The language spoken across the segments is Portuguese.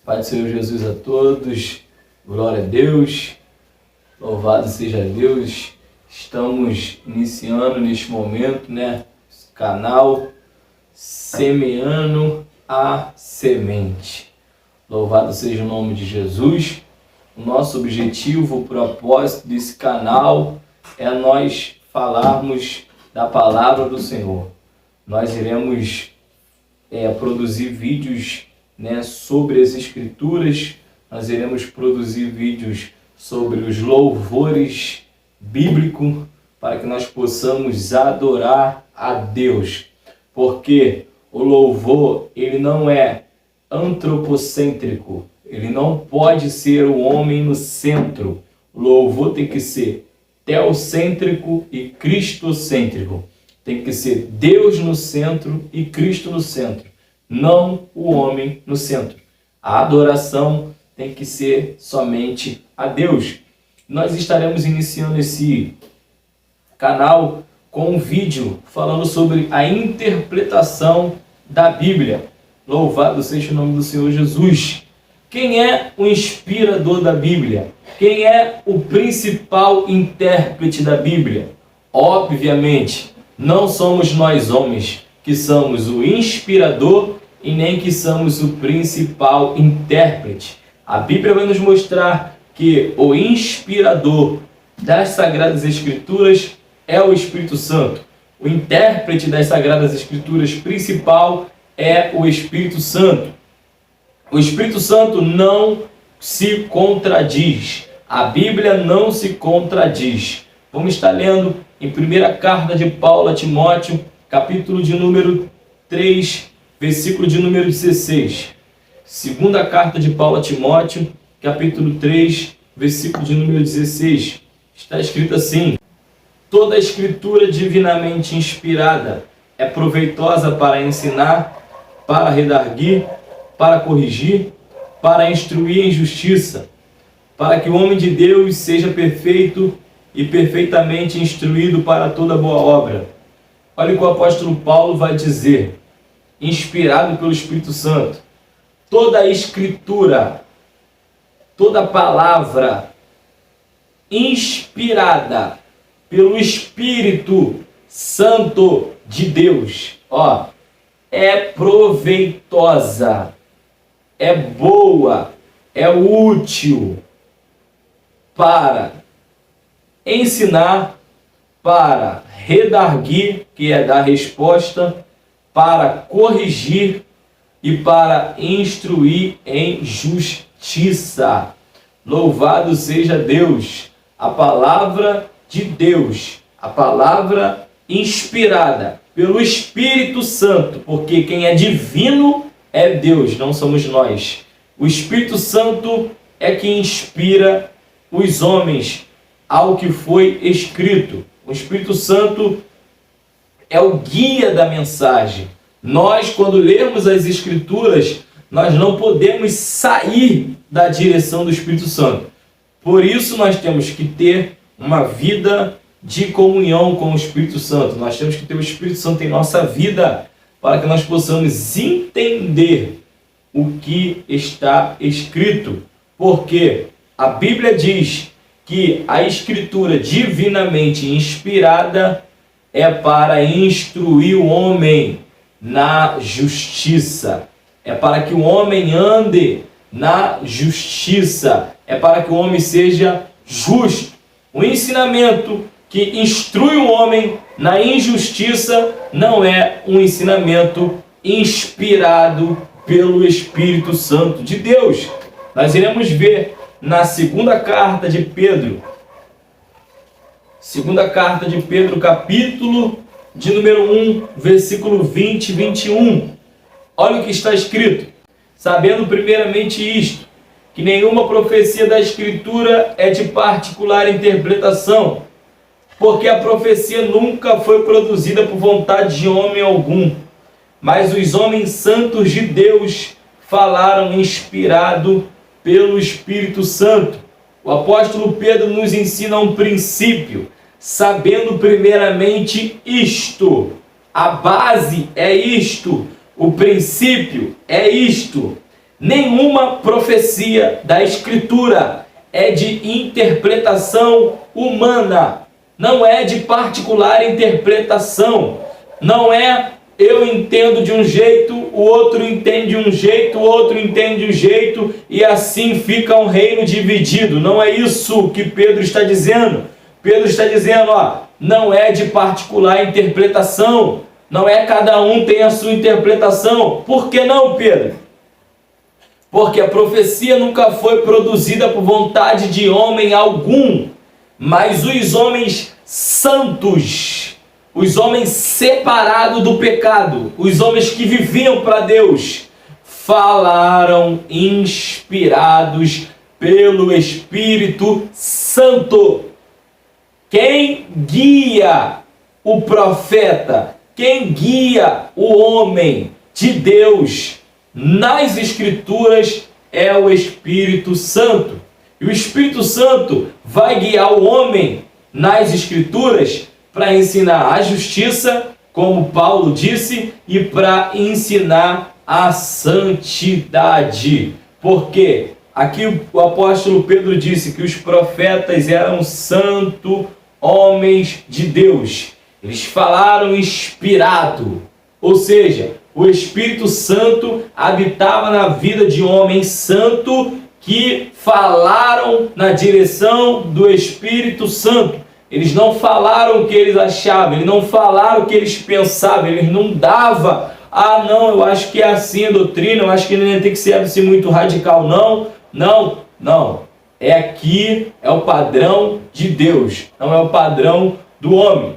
Pai do Senhor Jesus a todos, glória a Deus, louvado seja Deus. Estamos iniciando neste momento, esse canal Semeando a Semente. Louvado seja o nome de Jesus. O nosso objetivo, o propósito desse canal é nós falarmos da palavra do Senhor. Nós iremos produzir vídeos sobre as Escrituras, nós iremos produzir vídeos sobre os louvores bíblicos para que nós possamos adorar a Deus, porque o louvor ele não é antropocêntrico, ele não pode ser o homem no centro. O louvor tem que ser teocêntrico e cristocêntrico, tem que ser Deus no centro e Cristo no centro, não o homem no centro. A adoração tem que ser somente a Deus. Nós estaremos iniciando esse canal com um vídeo falando sobre a interpretação da Bíblia. Louvado seja o nome do Senhor Jesus. Quem é o inspirador da Bíblia? Quem é o principal intérprete da Bíblia? Obviamente, não somos nós homens que somos o inspirador e nem que somos o principal intérprete. A Bíblia vai nos mostrar que o inspirador das Sagradas Escrituras é o Espírito Santo. O intérprete das Sagradas Escrituras principal é o Espírito Santo. O Espírito Santo não se contradiz. A Bíblia não se contradiz. Vamos estar lendo em primeira carta de Paulo a Timóteo, capítulo de número 3, versículo de número 16. Segunda carta de Paulo a Timóteo, capítulo 3, versículo de número 16. Está escrito assim: toda a escritura divinamente inspirada é proveitosa para ensinar, para redarguir, para corrigir, para instruir em justiça, para que o homem de Deus seja perfeito e perfeitamente instruído para toda boa obra. Olha o que o apóstolo Paulo vai dizer, inspirado pelo Espírito Santo. Toda a escritura, toda palavra inspirada pelo Espírito Santo de Deus, é proveitosa, é boa, é útil para ensinar, para redarguir, que é dar resposta, para corrigir e para instruir em justiça. Louvado seja Deus! A palavra de Deus, a palavra inspirada pelo Espírito Santo, porque quem é divino é Deus, não somos nós. O Espírito Santo é que inspira os homens ao que foi escrito. O Espírito Santo é o guia da mensagem. Nós, quando lermos as Escrituras, nós não podemos sair da direção do Espírito Santo. Por isso nós temos que ter uma vida de comunhão com o Espírito Santo. Nós temos que ter o Espírito Santo em nossa vida para que nós possamos entender o que está escrito. Porque a Bíblia diz que a Escritura divinamente inspirada é para instruir o homem na justiça. É para que o homem ande na justiça. É para que o homem seja justo. O ensinamento que instrui o homem na injustiça não é um ensinamento inspirado pelo Espírito Santo de Deus. Nós iremos ver na segunda carta de Pedro, capítulo de número 1, versículo 20 e 21. Olha o que está escrito: sabendo primeiramente isto, que nenhuma profecia da Escritura é de particular interpretação, porque a profecia nunca foi produzida por vontade de homem algum, mas os homens santos de Deus falaram inspirado pelo Espírito Santo. O apóstolo Pedro nos ensina um princípio, sabendo primeiramente isto. A base é isto, o princípio é isto. Nenhuma profecia da Escritura é de interpretação humana, não é de particular interpretação, não é eu entendo de um jeito, o outro entende de um jeito, o outro entende de um jeito, e assim fica um reino dividido. Não é isso que Pedro está dizendo. Pedro está dizendo, não é de particular interpretação, não é cada um tem a sua interpretação. Por que não, Pedro? Porque a profecia nunca foi produzida por vontade de homem algum, mas os homens santos, os homens separados do pecado, os homens que viviam para Deus, falaram inspirados pelo Espírito Santo. Quem guia o profeta, quem guia o homem de Deus nas Escrituras é o Espírito Santo. E o Espírito Santo vai guiar o homem nas Escrituras para ensinar a justiça, como Paulo disse, e para ensinar a santidade. Porque aqui o apóstolo Pedro disse que os profetas eram santos homens de Deus. Eles falaram inspirado, ou seja, o Espírito Santo habitava na vida de homens santos que falaram na direção do Espírito Santo. Eles não falaram o que eles achavam, eles não falaram o que eles pensavam, eles não davam, não, eu acho que é assim a doutrina, eu acho que não tem que ser assim muito radical, não. Aqui é o padrão de Deus, não é o padrão do homem.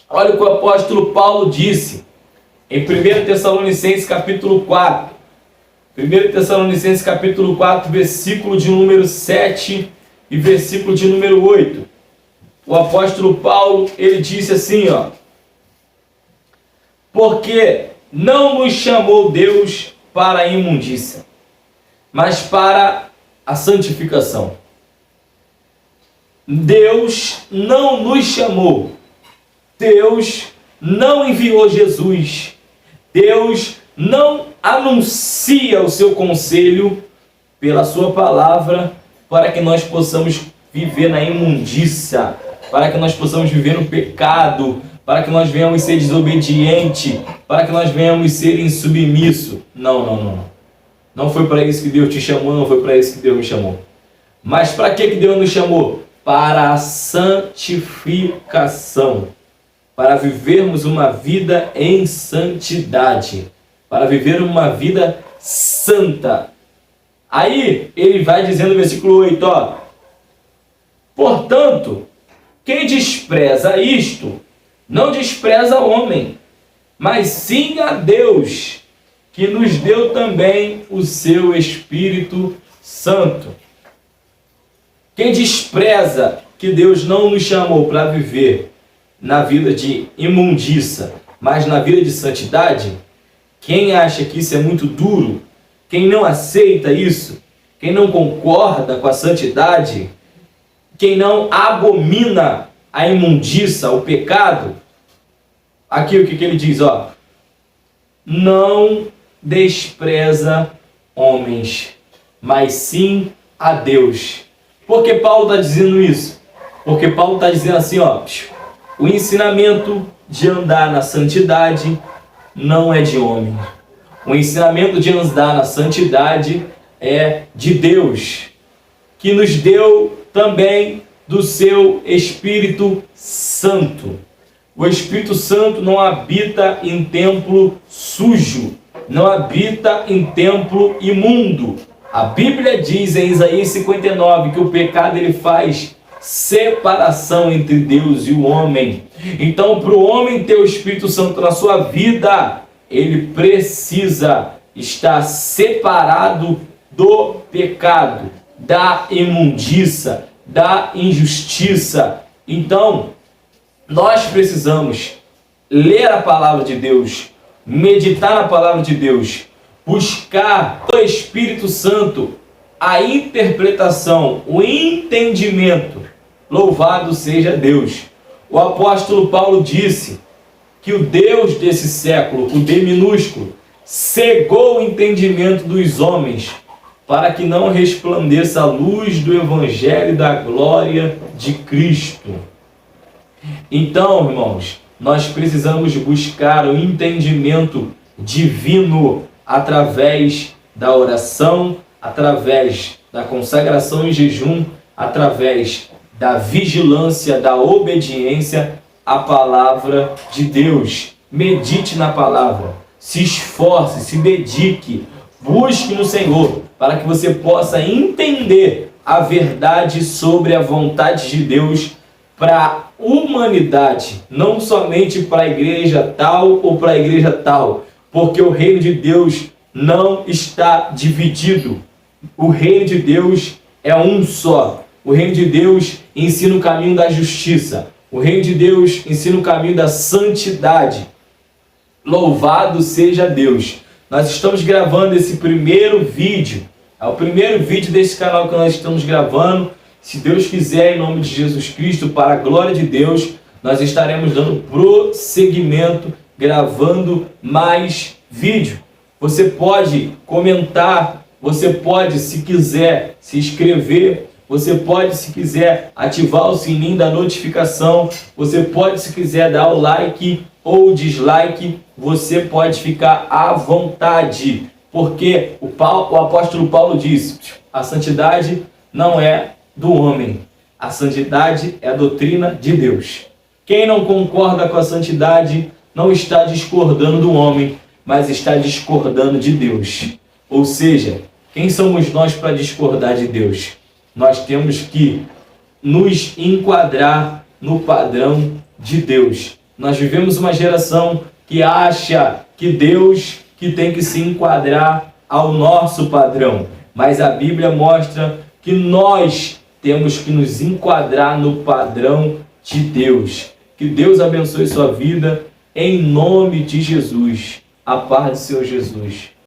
Olha o que o apóstolo Paulo disse em 1 Tessalonicenses capítulo 4. 1 Tessalonicenses capítulo 4, versículo de número 7 e versículo de número 8. O apóstolo Paulo, ele disse assim, porque não nos chamou Deus para a imundícia, mas para a santificação. Deus não nos chamou, Deus não enviou Jesus, Deus não anuncia o seu conselho pela sua palavra para que nós possamos viver na imundícia, para que nós possamos viver no pecado, para que nós venhamos ser desobedientes, para que nós venhamos ser insubmissos. Não. Não foi para isso que Deus te chamou, não foi para isso que Deus me chamou. Mas para que Deus nos chamou? Para a santificação, para vivermos uma vida em santidade, para viver uma vida santa. Aí ele vai dizendo no versículo 8, portanto, quem despreza isto, não despreza o homem, mas sim a Deus, que nos deu também o seu Espírito Santo. Quem despreza que Deus não nos chamou para viver na vida de imundícia, mas na vida de santidade, quem acha que isso é muito duro, quem não aceita isso, quem não concorda com a santidade, quem não abomina a imundícia, o pecado, aqui o que ele diz, não despreza homens, mas sim a Deus. Por que Paulo está dizendo isso? Porque Paulo está dizendo assim, o ensinamento de andar na santidade não é de homem. O ensinamento de andar na santidade é de Deus, que nos deu também do seu Espírito Santo. O Espírito Santo não habita em templo sujo, não habita em templo imundo. A Bíblia diz em Isaías 59 que o pecado ele faz separação entre Deus e o homem. Então, para o homem ter o Espírito Santo na sua vida, ele precisa estar separado do pecado, da imundícia, da injustiça. Então, nós precisamos ler a palavra de Deus, meditar na palavra de Deus, buscar o Espírito Santo, a interpretação, o entendimento. Louvado seja Deus. O apóstolo Paulo disse que o Deus desse século, o D minúsculo, cegou o entendimento dos homens, para que não resplandeça a luz do Evangelho da glória de Cristo. Então, irmãos, nós precisamos buscar o entendimento divino através da oração, através da consagração e jejum, através da vigilância, da obediência à palavra de Deus. Medite na palavra, se esforce, se dedique, busque no Senhor, para que você possa entender a verdade sobre a vontade de Deus para a humanidade, não somente para a igreja tal ou para a igreja tal, porque o reino de Deus não está dividido. O reino de Deus é um só. O reino de Deus ensina o caminho da justiça. O reino de Deus ensina o caminho da santidade. Louvado seja Deus! Nós estamos gravando esse primeiro vídeo. É o primeiro vídeo desse canal que nós estamos gravando. Se Deus quiser, em nome de Jesus Cristo, para a glória de Deus, nós estaremos dando prosseguimento, gravando mais vídeo. Você pode comentar, você pode, se quiser, se inscrever, você pode, se quiser, ativar o sininho da notificação, você pode, se quiser, dar o like ou dislike, você pode ficar à vontade, porque o apóstolo Paulo diz: a santidade não é do homem, a santidade é a doutrina de Deus. Quem não concorda com a santidade não está discordando do homem, mas está discordando de Deus. Ou seja, quem somos nós para discordar de Deus? Nós temos que nos enquadrar no padrão de Deus. Nós vivemos uma geração que acha que Deus que tem que se enquadrar ao nosso padrão. Mas a Bíblia mostra que nós temos que nos enquadrar no padrão de Deus. Que Deus abençoe sua vida, em nome de Jesus. A paz do Senhor Jesus.